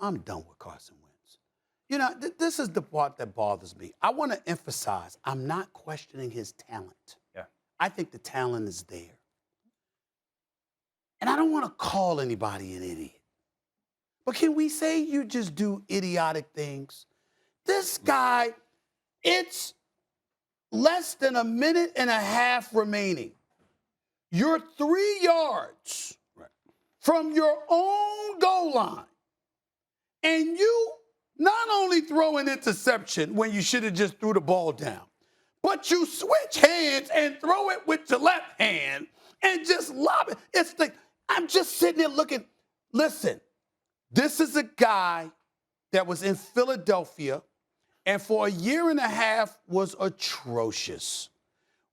I'm done with Carson Wentz. You know, this is the part that bothers me. I want to emphasize, I'm not questioning his talent. Yeah. I think the talent is there. And I don't want to call anybody an idiot. But can we say you just do idiotic things? This guy, it's less than a minute and a half remaining. You're 3 yards from your own goal line. And you not only throw an interception when you should have just threw the ball down, but you switch hands and throw it with your left hand and just lob it. It's like, I'm just sitting there looking. Listen, this is a guy that was in Philadelphia and for a year and a half was atrocious.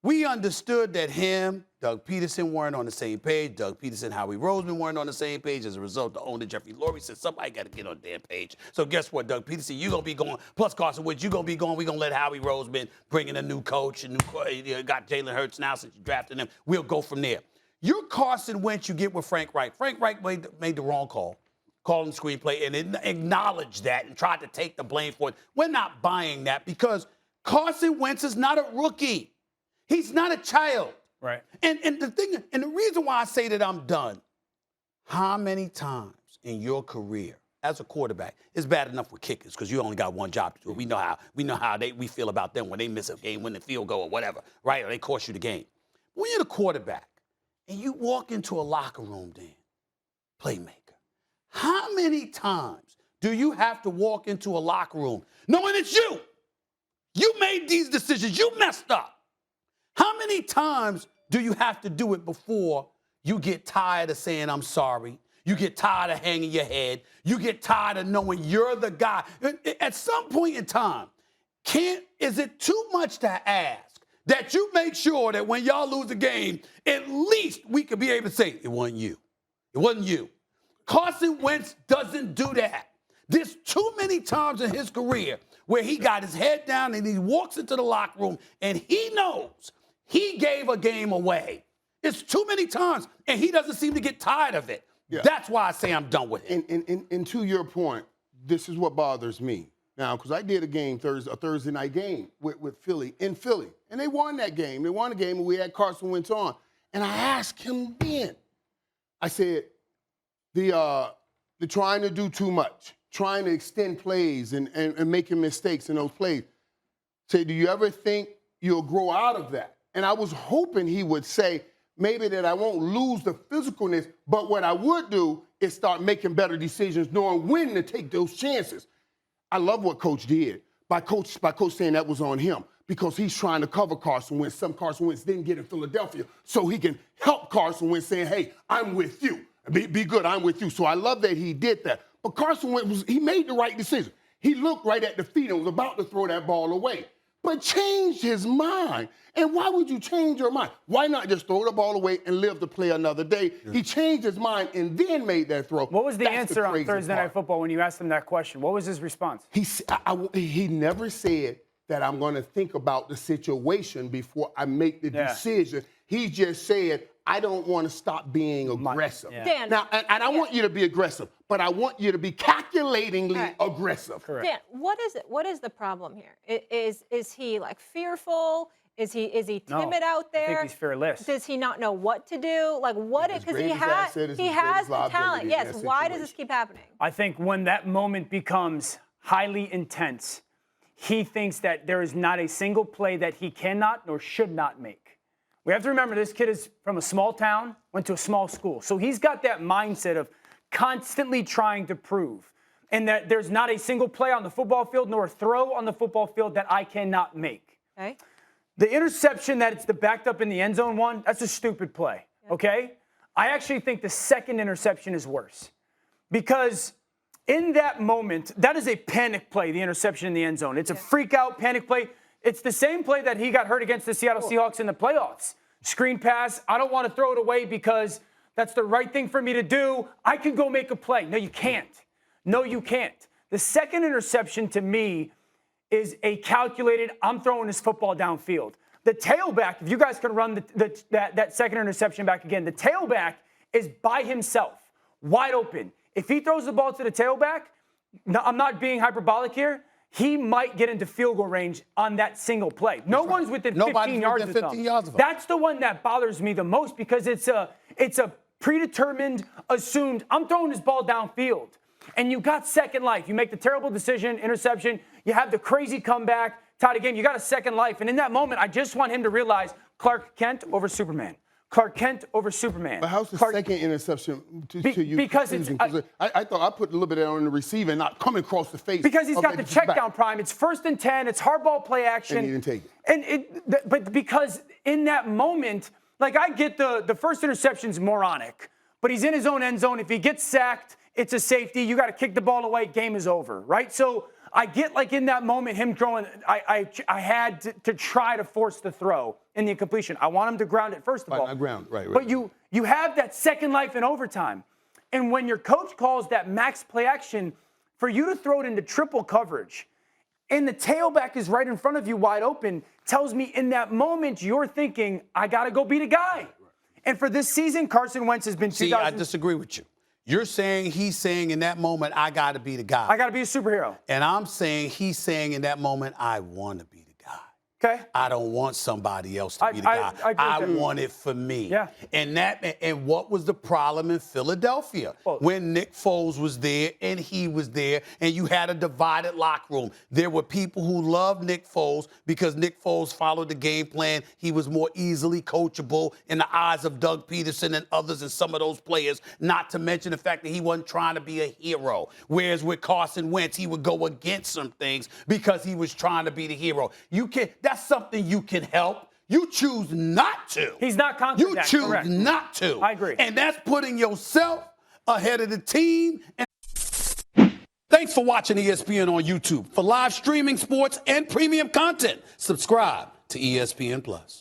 We understood that him, Doug Peterson weren't on the same page. Doug Peterson, Howie Roseman weren't on the same page. As a result, the owner, Jeffrey Lurie, said, somebody got to get on the damn page. So guess what, Doug Peterson, you're going to be going, plus Carson Wentz, you're going to be going. We're going to let Howie Roseman bring in a new coach, got Jalen Hurts now since you drafted him. We'll go from there. You're Carson Wentz you get with Frank Reich. Frank Reich made the wrong call, calling the screenplay, and acknowledged that and tried to take the blame for it. We're not buying that because Carson Wentz is not a rookie. He's not a child. Right. And the reason why I say that I'm done, how many times in your career as a quarterback, it's bad enough with kickers because you only got one job to do. We know how we feel about them when they miss a game, win the field goal or whatever, right? Or they cost you the game. When you're the quarterback and you walk into a locker room, Dan, playmaker, how many times do you have to walk into a locker room knowing it's you? You made these decisions. You messed up. How many times do you have to do it before you get tired of saying, I'm sorry? You get tired of hanging your head. You get tired of knowing you're the guy. At some point in time, is it too much to ask that you make sure that when y'all lose a game, at least we could be able to say, it wasn't you. It wasn't you. Carson Wentz doesn't do that. There's too many times in his career where he got his head down and he walks into the locker room and he knows he gave a game away. It's too many times, and he doesn't seem to get tired of it. Yeah. That's why I say I'm done with it. And to your point, this is what bothers me. Now, because I did a Thursday night game with Philly, in Philly, and they won that game. They won the game, and we had Carson Wentz on. And I asked him then, I said, the trying to do too much, trying to extend plays and making mistakes in those plays. Say, do you ever think you'll grow out of that? And I was hoping he would say maybe that I won't lose the physicalness, but what I would do is start making better decisions, knowing when to take those chances. I love what Coach did by Coach saying that was on him because he's trying to cover Carson Wentz. Some Carson Wentz didn't get in Philadelphia, so he can help Carson Wentz saying, hey, I'm with you. Be good, I'm with you. So I love that he did that. But Carson Wentz, he made the right decision. He looked right at the feet and was about to throw that ball away, but changed his mind. And why would you change your mind? Why not just throw the ball away and live to play another day? Yeah. He changed his mind and then made that throw. What was the answer on Thursday Night Football when you asked him that question? What was his response? He never said that I'm going to think about the situation before I make the decision. He just said, I don't want to stop being aggressive. Dan, now, and I want you to be aggressive, but I want you to be calculatingly aggressive. Correct. Dan, what is it? What is the problem here? Is he like fearful? Is he timid out there? I think he's fearless. Does he not know what to do? Like what? Because he has the talent. Yes. Why does this keep happening? I think when that moment becomes highly intense, he thinks that there is not a single play that he cannot nor should not make. We have to remember this kid is from a small town, went to a small school. So he's got that mindset of constantly trying to prove. And that there's not a single play on the football field nor a throw on the football field that I cannot make. Okay. The interception that it's the backed up in the end zone one, that's a stupid play, okay? I actually think the second interception is worse. Because in that moment, that is a panic play, the interception in the end zone. It's a freak-out panic play. It's the same play that he got hurt against the Seattle Seahawks in the playoffs. Screen pass, I don't want to throw it away because that's the right thing for me to do. I can go make a play. No, you can't. No, you can't. The second interception to me is a calculated, I'm throwing this football downfield. The tailback, if you guys can run that second interception back again, the tailback is by himself, wide open. If he throws the ball to the tailback, no, I'm not being hyperbolic here. He might get into field goal range on that single play. No one's within 15 yards of him. That's the one that bothers me the most because it's a predetermined, assumed, I'm throwing this ball downfield. And you got second life. You make the terrible decision, interception. You have the crazy comeback, tie the game. You got a second life. And in that moment, I just want him to realize Clark Kent over Superman. Clark Kent over Superman. But how's the second interception to you? Because I thought I put a little bit on the receiver and not coming across the face. Because he's got the check down prime. It's 1st and 10. It's hardball play action. And he didn't take it. But because in that moment, like I get the first interception's moronic, but he's in his own end zone. If he gets sacked, it's a safety. You got to kick the ball away. Game is over, right? So I get like in that moment him throwing. I had to try to force the throw in the incompletion. I want him to ground it first of all. Right. But you have that second life in overtime, and when your coach calls that max play action, for you to throw it into triple coverage, and the tailback is right in front of you wide open, tells me in that moment you're thinking I got to go beat a guy. And for this season, Carson Wentz has been. See, I disagree with you. You're saying he's saying in that moment, I got to be the guy. I got to be a superhero. And I'm saying he's saying in that moment, I want to be the guy. Okay. I don't want somebody else to be the guy. I want it for me. Yeah. And what was the problem in Philadelphia when Nick Foles was there and he was there and you had a divided locker room? There were people who loved Nick Foles because Nick Foles followed the game plan. He was more easily coachable in the eyes of Doug Peterson and others and some of those players, not to mention the fact that he wasn't trying to be a hero. Whereas with Carson Wentz, he would go against some things because he was trying to be the hero. That's something you can help. You choose not to. He's not conquered that. You choose Correct. not to. I agree. And that's putting yourself ahead of the team. Thanks for watching ESPN on YouTube. For live streaming sports and premium content, subscribe to ESPN+.